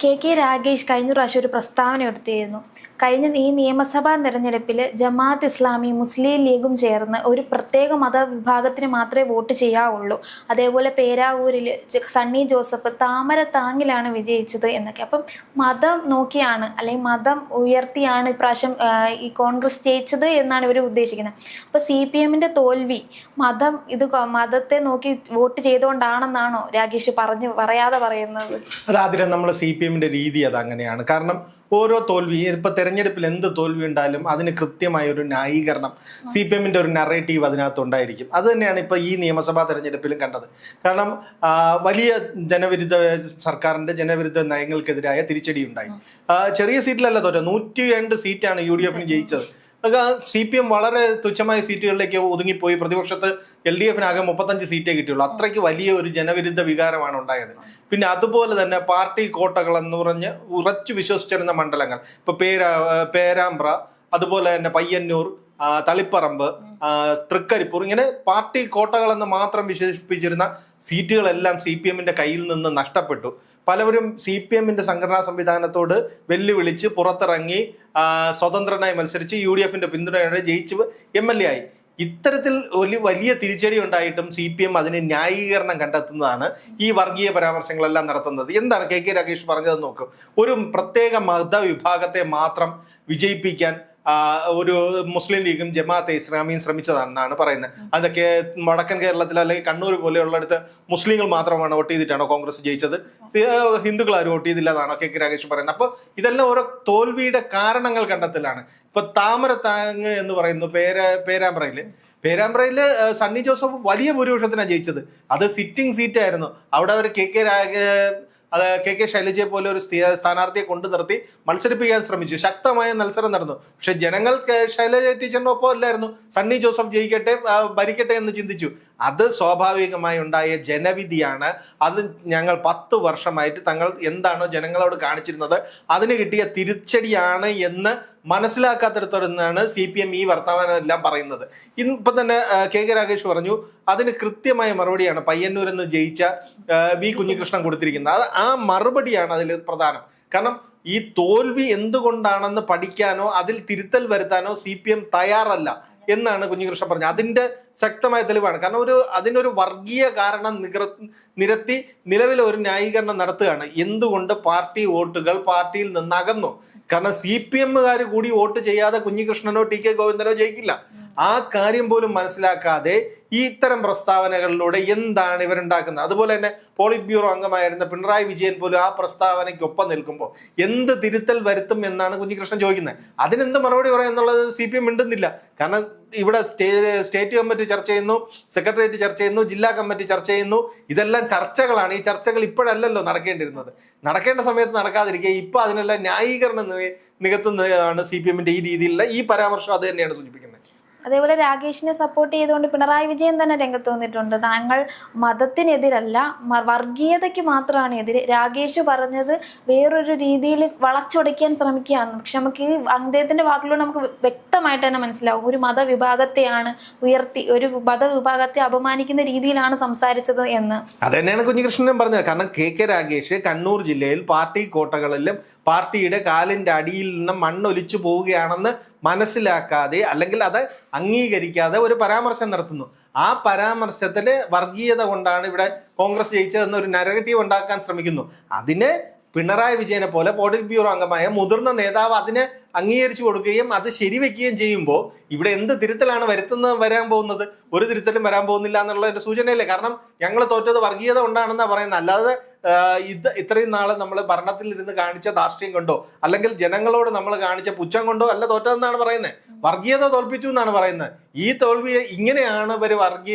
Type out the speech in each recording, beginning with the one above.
K Ragesh കഴിഞ്ഞ പ്രാവശ്യം ഒരു പ്രസ്താവന എടുത്തിരുന്നു. കഴിഞ്ഞ ഈ നിയമസഭാ തെരഞ്ഞെടുപ്പിൽ ജമാഅത്ത് ഇസ്ലാമി മുസ്ലിം ലീഗും ചേർന്ന് ഒരു പ്രത്യേക മതവിഭാഗത്തിന് മാത്രമേ വോട്ട് ചെയ്യാവുള്ളൂ. അതേപോലെ പേരാവൂരിൽ സണ്ണി ജോസഫ് താമരത്താങ്ങിലാണ് വിജയിച്ചത് എന്നൊക്കെ. അപ്പം മതം നോക്കിയാണ് അല്ലെങ്കിൽ മതം ഉയർത്തിയാണ് ഇപ്രാവശ്യം ഈ കോൺഗ്രസ് ജയിച്ചത് എന്നാണ് ഇവർ ഉദ്ദേശിക്കുന്നത്. അപ്പോൾ CPM-ന്റെ തോൽവി മതത്തെ നോക്കി വോട്ട് ചെയ്തുകൊണ്ടാണെന്നാണോ രാഗേഷ് പറയാതെ പറയുന്നത്? അതാദ്യം നമ്മൾ CPM-ന്റെ രീതി അത് അങ്ങനെയാണ്. കാരണം ഓരോ തോൽവി, ഇപ്പൊ തെരഞ്ഞെടുപ്പിൽ എന്ത് തോൽവി ഉണ്ടായാലും അതിന് കൃത്യമായ ഒരു ന്യായീകരണം, CPM-ന്റെ ഒരു നറേറ്റീവ് അതിനകത്ത് ഉണ്ടായിരിക്കും. അത് തന്നെയാണ് ഇപ്പൊ ഈ നിയമസഭാ തെരഞ്ഞെടുപ്പിലും കണ്ടത്. കാരണം വലിയ സർക്കാരിന്റെ ജനവിരുദ്ധ നയങ്ങൾക്കെതിരായ തിരിച്ചടി ഉണ്ടായി. ചെറിയ സീറ്റിലല്ല തോറ്റ 102 സീറ്റാണ് UDF ജയിച്ചത്. CPM വളരെ തുച്ഛമായ സീറ്റുകളിലേക്ക് ഒതുങ്ങിപ്പോയി. പ്രതിപക്ഷത്ത് LDF-നാകെ 35 സീറ്റേ കിട്ടിയുള്ളൂ. അത്രയ്ക്ക് വലിയ ഒരു ജനവിരുദ്ധ വികാരമാണ് ഉണ്ടായത്. പിന്നെ അതുപോലെ തന്നെ പാർട്ടി കോട്ടകൾ എന്ന് പറഞ്ഞ് ഉറച്ചു വിശ്വസിച്ചിരുന്ന മണ്ഡലങ്ങൾ, ഇപ്പൊ പേരാമ്പ്ര, അതുപോലെ തന്നെ പയ്യന്നൂർ, തളിപ്പറമ്പ്, തൃക്കരിപ്പൂർ, ഇങ്ങനെ പാർട്ടി കോട്ടകളെന്ന് മാത്രം വിശേഷിപ്പിച്ചിരുന്ന സീറ്റുകളെല്ലാം CPM-ന്റെ കയ്യിൽ നിന്ന് നഷ്ടപ്പെട്ടു. പലവരും CPM-ന്റെ സംഘടനാ സംവിധാനത്തോട് വെല്ലുവിളിച്ച് പുറത്തിറങ്ങി സ്വതന്ത്രനായി മത്സരിച്ച് UDF-ന്റെ പിന്തുണയോടെ ജയിച്ച് MLA ആയി. ഇത്തരത്തിൽ ഒരു വലിയ തിരിച്ചടി ഉണ്ടായിട്ടും CPM അതിന് ന്യായീകരണം കണ്ടെത്തുന്നതാണ് ഈ വർഗീയ പരാമർശങ്ങളെല്ലാം നടത്തുന്നത്. എന്താണ് കെ രാഗേഷ് പറഞ്ഞത് നോക്കും. ഒരു പ്രത്യേക മതവിഭാഗത്തെ മാത്രം വിജയിപ്പിക്കാൻ ഒരു മുസ്ലിം ലീഗും ജമാഅത്തെ ഇസ്ലാമിയും ശ്രമിച്ചതാണെന്നാണ് പറയുന്നത്. അതൊക്കെ വടക്കൻ കേരളത്തിൽ അല്ലെങ്കിൽ കണ്ണൂർ പോലെയുള്ളിടത്ത് മുസ്ലിങ്ങൾ മാത്രമാണ് വോട്ട് ചെയ്തിട്ടാണോ കോൺഗ്രസ് ജയിച്ചത്? ഹിന്ദുക്കൾ ആരും വോട്ട് ചെയ്തില്ല എന്നാണോ കെ രാഗേഷ് പറയുന്നത്? അപ്പോൾ ഇതെല്ലാം ഓരോ തോൽവിയുടെ കാരണങ്ങൾ കണ്ടെത്തലാണ്. ഇപ്പൊ താമരത്താങ് എന്ന് പറയുന്നു പേരാമ്പ്രയില് സണ്ണി ജോസഫ് വലിയ ഭൂരിപക്ഷത്തിനാണ് ജയിച്ചത്. അത് സിറ്റിംഗ് സീറ്റ് ആയിരുന്നു. അവിടെ അവർ കെ ശൈലജയെ പോലെ ഒരു സ്ഥാനാർത്ഥിയെ കൊണ്ടു നിർത്തി മത്സരിപ്പിക്കാൻ ശ്രമിച്ചു. ശക്തമായ മത്സരം നടന്നു. പക്ഷെ ജനങ്ങൾ ശൈലജ ടീച്ചറിനൊപ്പം അല്ലായിരുന്നു. സണ്ണി ജോസഫ് ജയിക്കട്ടെ, ഭരിക്കട്ടെ എന്ന് ചിന്തിച്ചു. അത് സ്വാഭാവികമായി ഉണ്ടായ ജനവിധിയാണ്. അത് ഞങ്ങൾ 10 വർഷമായിട്ട് തങ്ങൾ എന്താണോ ജനങ്ങളോട് കാണിച്ചിരുന്നത് അതിന് കിട്ടിയ തിരിച്ചടിയാണ് എന്ന് മനസ്സിലാക്കാത്തിടത്തോടെന്നാണ് CPM ഈ വർത്തമാനം എല്ലാം പറയുന്നത്. ഇപ്പൊ തന്നെ കെ രാഗേഷ് പറഞ്ഞു അതിന് കൃത്യമായ മറുപടിയാണ് പയ്യന്നൂരിൽ നിന്ന് ജയിച്ച V കുഞ്ഞികൃഷ്ണൻ കൊടുത്തിരിക്കുന്നത്. ആ മറുപടിയാണ് അതിൽ പ്രധാനം. കാരണം ഈ തോൽവി എന്തുകൊണ്ടാണെന്ന് പഠിക്കാനോ അതിൽ തിരുത്തൽ വരുത്താനോ CPM തയ്യാറല്ല എന്നാണ് കുഞ്ഞികൃഷ്ണൻ പറഞ്ഞത്. അതിന്റെ ശക്തമായ തെളിവാണ്. കാരണം അതിനൊരു വർഗീയ കാരണം നിരത്തി നിലവിലെ ഒരു ന്യായീകരണം നടത്തുകയാണ്. എന്തുകൊണ്ട് പാർട്ടി വോട്ടുകൾ പാർട്ടിയിൽ നിന്ന് അകന്നു? കാരണം CPM-കാർ കൂടി വോട്ട് ചെയ്യാതെ കുഞ്ഞികൃഷ്ണനോ TK ഗോവിന്ദനോ ജയിക്കില്ല. ആ കാര്യം പോലും മനസ്സിലാക്കാതെ ഈ ഇത്തരം പ്രസ്താവനകളിലൂടെ എന്താണ് ഇവരുണ്ടാക്കുന്നത്? അതുപോലെ തന്നെ പോളിറ്റ് ബ്യൂറോ അംഗമായിരുന്ന പിണറായി വിജയൻ പോലും ആ പ്രസ്താവനയ്ക്കൊപ്പം നിൽക്കുമ്പോൾ എന്ത് തിരുത്തൽ വരുത്തും എന്നാണ് കുഞ്ഞികൃഷ്ണൻ ചോദിക്കുന്നത്. അതിനെന്ത് മറുപടി പറയാം എന്നുള്ളത് CPM മിണ്ടുന്നില്ല. കാരണം ഇവിടെ സ്റ്റേറ്റ് കമ്മിറ്റി ചർച്ച ചെയ്യുന്നു, സെക്രട്ടേറിയറ്റ് ചർച്ച ചെയ്യുന്നു, ജില്ലാ കമ്മിറ്റി ചർച്ച ചെയ്യുന്നു. ഇതെല്ലാം ചർച്ചകളാണ്. ഈ ചർച്ചകൾ ഇപ്പോഴല്ലല്ലോ നടക്കേണ്ടിരുന്നത്. നടക്കേണ്ട സമയത്ത് നടക്കാതിരിക്കുക. ഇപ്പൊ അതിനെല്ലാം ന്യായീകരണം നികത്തുന്നതാണ് CPM-ന്റെ ഈ രീതിയിലുള്ള ഈ പരാമർശം. അത് തന്നെയാണ് സൂചിപ്പിക്കുന്നത്. അതേപോലെ രാഗേഷിനെ സപ്പോർട്ട് ചെയ്തുകൊണ്ട് പിണറായി വിജയൻ തന്നെ രംഗത്ത് വന്നിട്ടുണ്ട്. താങ്കൾ മതത്തിനെതിരല്ല, വർഗീയതയ്ക്ക് മാത്രമാണ് എതിര്. രാഗേഷ് പറഞ്ഞത് വേറൊരു രീതിയിൽ വളച്ചൊടിക്കാൻ ശ്രമിക്കുകയാണ്. പക്ഷെ നമുക്ക് ഈ അദ്ദേഹത്തിന്റെ വാക്കിലൂടെ നമുക്ക് വ്യക്തമായിട്ട് തന്നെ മനസ്സിലാവും ഒരു മതവിഭാഗത്തെയാണ് ഒരു മതവിഭാഗത്തെ അപമാനിക്കുന്ന രീതിയിലാണ് സംസാരിച്ചത് എന്ന്. അത് തന്നെയാണ് കുഞ്ഞികൃഷ്ണനും പറഞ്ഞത്. കാരണം കെ രാഗേഷ് കണ്ണൂർ ജില്ലയിൽ പാർട്ടി കോട്ടകളിലും പാർട്ടിയുടെ കാലിന്റെ അടിയിൽ നിന്ന് മണ്ണൊലിച്ചു പോവുകയാണെന്ന് മനസ്സിലാക്കാതെ അല്ലെങ്കിൽ അത് അംഗീകരിക്കാതെ ഒരു പരാമർശം നടത്തുന്നു. ആ പരാമർശത്തില് വർഗീയത കൊണ്ടാണ് ഇവിടെ കോൺഗ്രസ് ജയിച്ചതെന്നൊരു നരേറ്റീവ് ഉണ്ടാക്കാൻ ശ്രമിക്കുന്നു. അതിന് പിണറായി വിജയനെ പോലെ പോളിറ്റ് ബ്യൂറോ അംഗമായ മുതിർന്ന നേതാവ് അതിനെ അംഗീകരിച്ചു കൊടുക്കുകയും അത് ശരിവെക്കുകയും ചെയ്യുമ്പോൾ ഇവിടെ എന്ത് തിരുത്തലാണ് വരാൻ പോകുന്നത്? ഒരു തിരുത്തലും വരാൻ പോകുന്നില്ല എന്നുള്ളതിന്റെ സൂചനയല്ലേ? കാരണം ഞങ്ങൾ തോറ്റത് വർഗീയത കൊണ്ടാണെന്നാണ് പറയുന്നത്. അല്ലാതെ ഇത്രയും നാള് നമ്മൾ ഭരണത്തിലിരുന്ന് കാണിച്ച ധാർഷ്ട്യം കൊണ്ടോ അല്ലെങ്കിൽ ജനങ്ങളോട് നമ്മൾ കാണിച്ച പുച്ഛം കൊണ്ടോ അല്ല തോറ്റതെന്നാണ് പറയുന്നത്. വർഗീയത തോൽപ്പിച്ചു എന്നാണ് പറയുന്നത്. ഈ തോൽവി ഇങ്ങനെയാണ് ഇവർ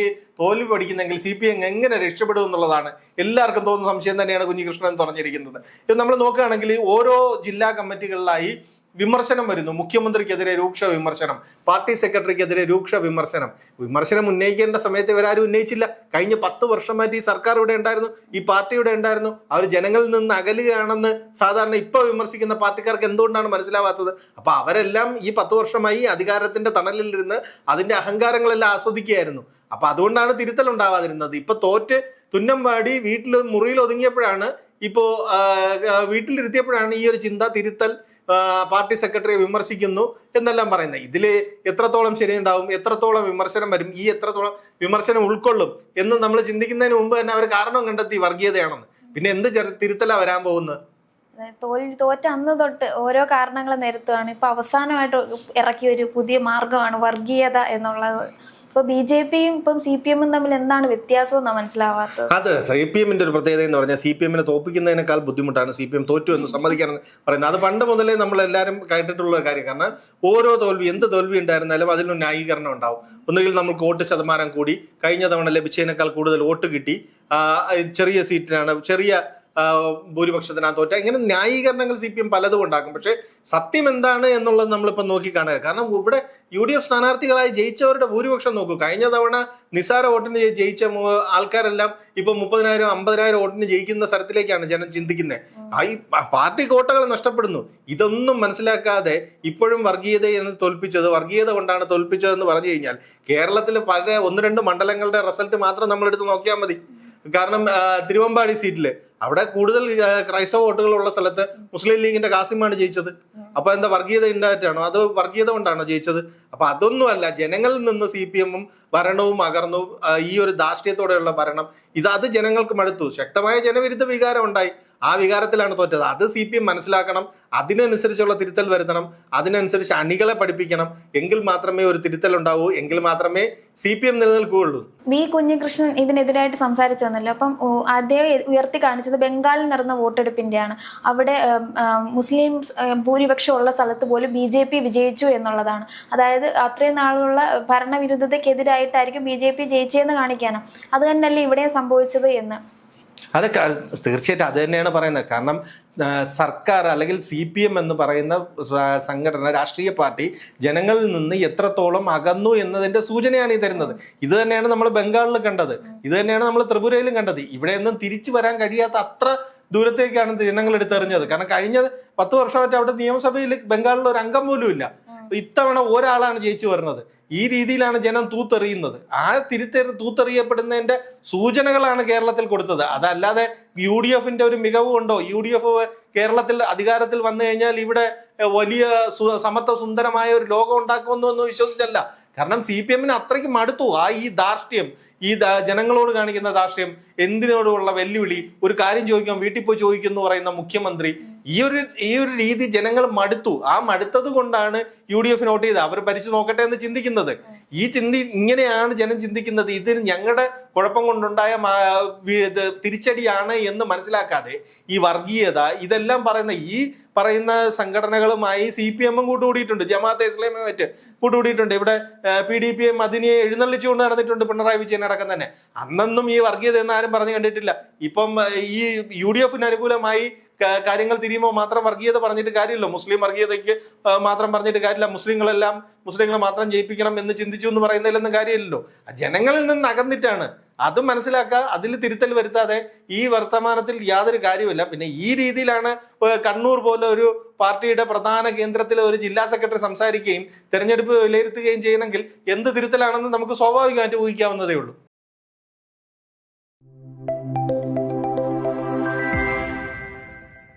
തോൽവി പഠിക്കുന്നെങ്കിൽ CPM എങ്ങനെ രക്ഷപ്പെടും എന്നുള്ളതാണ് എല്ലാവർക്കും തോന്നുന്ന സംശയം തന്നെയാണ് കുഞ്ഞികൃഷ്ണൻ പറഞ്ഞിരിക്കുന്നത്. ഇപ്പം നമ്മൾ നോക്കുകയാണെങ്കിൽ ഓരോ ജില്ലാ കമ്മിറ്റികളിലായി വിമർശനം വരുന്നു. മുഖ്യമന്ത്രിക്കെതിരെ രൂക്ഷ വിമർശനം, പാർട്ടി സെക്രട്ടറിക്കെതിരെ രൂക്ഷ വിമർശനം ഉന്നയിക്കേണ്ട സമയത്ത് ഇവരാരും ഉന്നയിച്ചില്ല. കഴിഞ്ഞ 10 വർഷമായിട്ട് ഈ സർക്കാർ ഇവിടെ ഉണ്ടായിരുന്നു, ഈ പാർട്ടി ഇവിടെ ഉണ്ടായിരുന്നു. അവർ ജനങ്ങളിൽ നിന്ന് അകലുകയാണെന്ന് സാധാരണ ഇപ്പൊ വിമർശിക്കുന്ന പാർട്ടിക്കാർക്ക് എന്തുകൊണ്ടാണ് മനസ്സിലാവാത്തത്? അപ്പൊ അവരെല്ലാം ഈ 10 വർഷമായി അധികാരത്തിന്റെ തണലിലിരുന്ന് അതിന്റെ അഹങ്കാരങ്ങളെല്ലാം ആസ്വദിക്കുകയായിരുന്നു. അപ്പൊ അതുകൊണ്ടാണ് തിരുത്തൽ ഉണ്ടാവാതിരുന്നത്. ഇപ്പൊ തോറ്റ് തുന്നം പാടി മുറിയിൽ ഒതുങ്ങിയപ്പോഴാണ് ഇപ്പോ വീട്ടിലിരുത്തിയപ്പോഴാണ് ഈ ഒരു ചിന്ത തിരുത്തൽ, പാർട്ടി സെക്രട്ടറിയെ വിമർശിക്കുന്നു എന്നെല്ലാം പറയുന്നത്. ഇതിൽ എത്രത്തോളം ശരിയുണ്ടാവും, എത്രത്തോളം വിമർശനം വരും, ഈ എത്രത്തോളം വിമർശനം ഉൾക്കൊള്ളും എന്ന് നമ്മൾ ചിന്തിക്കുന്നതിന് മുമ്പ് തന്നെ അവർ കാരണം കണ്ടെത്തി വർഗീയതയാണെന്ന്. പിന്നെ എന്ത് തിരുത്തലാ വരാൻ പോകുന്നത്? തോറ്റ അന്ന് തൊട്ട് ഓരോ കാരണങ്ങൾ നിരത്തുകയാണ്. ഇപ്പൊ അവസാനമായിട്ട് ഇറക്കിയ ഒരു പുതിയ മാർഗമാണ് വർഗീയത എന്നുള്ളത്. ഇപ്പൊ BJPയും ഇപ്പം CPM തമ്മിൽ എന്താണ് വ്യത്യാസം എന്നാ മനസ്സിലാവാത്തത്? അത് CPM ഒരു പ്രത്യേകത എന്ന് പറഞ്ഞാൽ CPM തോൽപ്പിക്കുന്നതിനേക്കാൾ ബുദ്ധിമുട്ടാണ് CPM തോറ്റു എന്ന് സമ്മതിക്കാനെന്ന് പറയുന്നത്. അത് പണ്ട് മുതലേ നമ്മൾ എല്ലാവരും കേട്ടിട്ടുള്ള കാര്യം. കാരണം ഓരോ തോൽവി, എന്ത് തോൽവി ഉണ്ടായിരുന്നാലും അതിനൊരു ന്യായീകരണം ഉണ്ടാവും. ഒന്നുകിൽ നമുക്ക് വോട്ട് ശതമാനം കൂടി, കഴിഞ്ഞ തവണ ലഭിച്ചതിനേക്കാൾ കൂടുതൽ വോട്ട് കിട്ടി, ചെറിയ സീറ്റിനാണ്, ചെറിയ ഭൂരിപക്ഷത്തിനാണ് തോറ്റ, ഇങ്ങനെ ന്യായീകരണങ്ങൾ CPM പലതും ഉണ്ടാക്കും. പക്ഷെ സത്യം എന്താണ് എന്നുള്ളത് നമ്മളിപ്പോൾ നോക്കിക്കാണുക. കാരണം ഇവിടെ UDF സ്ഥാനാർത്ഥികളായി ജയിച്ചവരുടെ ഭൂരിപക്ഷം നോക്കൂ. കഴിഞ്ഞ തവണ നിസാര വോട്ടിന് ജയിച്ച ആൾക്കാരെല്ലാം ഇപ്പൊ 30,000 50,000 വോട്ടിന് ജയിക്കുന്ന സ്ഥലത്തിലേക്കാണ് ജനം ചിന്തിക്കുന്നത്. ഈ പാർട്ടി കോട്ടകൾ നഷ്ടപ്പെടുന്നു. ഇതൊന്നും മനസ്സിലാക്കാതെ ഇപ്പോഴും വർഗീയതയെന്ന് തോൽപ്പിച്ചത്, വർഗീയത കൊണ്ടാണ് തോൽപ്പിച്ചതെന്ന് പറഞ്ഞു കഴിഞ്ഞാൽ കേരളത്തിൽ പല 1-2 മണ്ഡലങ്ങളുടെ റിസൾട്ട് മാത്രം നമ്മളെടുത്ത് നോക്കിയാൽ മതി. കാരണം തിരുവമ്പാടി സീറ്റില് അവിടെ കൂടുതൽ ക്രൈസ്തവ വോട്ടുകളുള്ള സ്ഥലത്ത് മുസ്ലിം ലീഗിന്റെ കാസിമാണ് ജയിച്ചത്. അപ്പൊ എന്താ വർഗീയത ഉണ്ടായിട്ടാണോ? അത് വർഗീയത കൊണ്ടാണോ ജയിച്ചത്? അപ്പൊ അതൊന്നുമല്ല. ജനങ്ങളിൽ നിന്ന് CPM ഭരണവും അകർന്നു. ഈ ഒരു ധാർഷ്ട്യത്തോടെയുള്ള ഭരണം അത് ജനങ്ങൾക്ക് മടുത്തു. ശക്തമായ ജനവിരുദ്ധ വികാരം ഉണ്ടായി. ആ വികാരത്തിലാണ് തോറ്റത്. അത് CPM മനസ്സിലാക്കണം. അതിനനുസരിച്ചുള്ള തിരുത്തൽ വരുത്തണം. അതിനനുസരിച്ച് അണികളെ പഠിപ്പിക്കണം. എങ്കിൽ മാത്രമേ ഒരു തിരുത്തൽ ഉണ്ടാവൂ. എങ്കിൽ മാത്രമേ CPM നിലനിൽക്കുകയുള്ളൂ. വി കുഞ്ഞികൃഷ്ണൻ ഇതിനെതിരായിട്ട് സംസാരിച്ചു വന്നല്ലോ. അപ്പം അദ്ദേഹം ഉയർത്തി കാണിച്ചത് ബംഗാളിൽ നടന്ന വോട്ടെടുപ്പിന്റെയാണ്. അവിടെ മുസ്ലിം ഭൂരിപക്ഷം ഉള്ള സ്ഥലത്ത് പോലും BJP വിജയിച്ചു എന്നുള്ളതാണ്. അതായത് അത്രയും നാളുള്ള ഭരണവിരുദ്ധതയ്ക്കെതിരായിട്ടായിരിക്കും BJP ജയിച്ചതെന്ന് കാണിക്കാനാണ്. അത് തന്നെയല്ലേ ഇവിടെയും സംഭവിച്ചത് എന്ന്. അത് തീർച്ചയായിട്ടും അത് തന്നെയാണ് പറയുന്നത്. കാരണം സർക്കാർ അല്ലെങ്കിൽ CPM എന്ന് പറയുന്ന സംഘടന, രാഷ്ട്രീയ പാർട്ടി ജനങ്ങളിൽ നിന്ന് എത്രത്തോളം അകന്നു എന്നതിന്റെ സൂചനയാണ് ഈ തരുന്നത്. ഇത് തന്നെയാണ് നമ്മൾ ബംഗാളിൽ കണ്ടത്, ഇത് തന്നെയാണ് നമ്മൾ ത്രിപുരയിലും കണ്ടത്. ഇവിടെ ഒന്നും തിരിച്ചു വരാൻ കഴിയാത്ത അത്ര ദൂരത്തേക്കാണ് ജനങ്ങൾ എടുത്തെറിഞ്ഞത്. കാരണം കഴിഞ്ഞ 10 വർഷമായിട്ട് അവിടെ നിയമസഭയിൽ ബംഗാളിൽ ഒരു അംഗം പോലും ഇല്ല. ഇത്തവണ ഒരാളാണ് ജയിച്ചു വരുന്നത്. ഈ രീതിയിലാണ് ജനം തൂത്തെറിയുന്നത്. ആ തൂത്തെറിയപ്പെടുന്നതിന്റെ സൂചനകളാണ് കേരളത്തിൽ കൊടുത്തത്. അതല്ലാതെ UDFന്റെ ഒരു മികവ് കൊണ്ടോ, UDF കേരളത്തിൽ അധികാരത്തിൽ വന്നു കഴിഞ്ഞാൽ ഇവിടെ വലിയ സമത്വ സുന്ദരമായ ഒരു ലോകം ഉണ്ടാക്കുമെന്നൊന്നും വിശ്വസിച്ചല്ല. കാരണം CPMന് അത്രയ്ക്ക് മടുത്തു ഈ ധാർഷ്ട്യം, ഈ ജനങ്ങളോട് കാണിക്കുന്ന ധാർഷ്ട്യം, എന്തിനോടുള്ള വെല്ലുവിളി, ഒരു കാര്യം ചോദിക്കാൻ വീട്ടിൽ പോയി ചോദിക്കുന്നു പറയുന്ന മുഖ്യമന്ത്രി, ഈ ഒരു രീതി ജനങ്ങൾ മടുത്തു. ആ മടുത്തത് കൊണ്ടാണ് UDF വോട്ട് ചെയ്തത്. അവർ ഭരിച്ചു നോക്കട്ടെ എന്ന് ചിന്തിക്കുന്നത്. ഇങ്ങനെയാണ് ജനം ചിന്തിക്കുന്നത്. ഇതിന് ഞങ്ങളുടെ കുഴപ്പം കൊണ്ടുണ്ടായ തിരിച്ചടിയാണ് എന്ന് മനസ്സിലാക്കാതെ ഈ വർഗീയത ഇതെല്ലാം പറയുന്ന സംഘടനകളുമായി CPM കൂട്ടുകൂടിയിട്ടുണ്ട്. ജമാഅത്തെ ഇസ്ലാമിയുമായിട്ട് കൂട്ടുകൂടിയിട്ടുണ്ട്. ഇവിടെ PDP അതിനെ എഴുന്നള്ളിച്ചുകൊണ്ട് നടന്നിട്ടുണ്ട് പിണറായി വിജയൻ അടക്കം തന്നെ. അന്നൊന്നും ഈ വർഗീയത എന്ന് ആരും പറഞ്ഞു കണ്ടിട്ടില്ല. ഇപ്പം ഈ UDFന് അനുകൂലമായി കാര്യങ്ങൾ തിരിയുമ്പോൾ മാത്രം വർഗീയത പറഞ്ഞിട്ട് കാര്യമില്ല. മുസ്ലിം വർഗീയതയ്ക്ക് മാത്രം പറഞ്ഞിട്ട് കാര്യമില്ല. മുസ്ലിങ്ങളെ മാത്രം ജയിപ്പിക്കണം എന്ന് ചിന്തിച്ചു എന്ന് പറയുന്നതിലൊന്നും കാര്യമില്ലല്ലോ. ജനങ്ങളിൽ നിന്ന് അകന്നിട്ടാണ്. അത് മനസ്സിലാക്കുക. അതിൽ തിരുത്തൽ വരുത്താതെ ഈ വർത്തമാനത്തിൽ യാതൊരു കാര്യമില്ല. പിന്നെ ഈ രീതിയിലാണ് കണ്ണൂർ പോലെ ഒരു പാർട്ടിയുടെ പ്രധാന കേന്ദ്രത്തിലെ ഒരു ജില്ലാ സെക്രട്ടറി സംസാരിക്കുകയും തെരഞ്ഞെടുപ്പ് വിലയിരുത്തുകയും ചെയ്യണമെങ്കിൽ എന്ത് തിരുത്തലാണെന്ന് നമുക്ക് സ്വാഭാവികമായിട്ട് ഊഹിക്കാവുന്നതേ ഉള്ളൂ.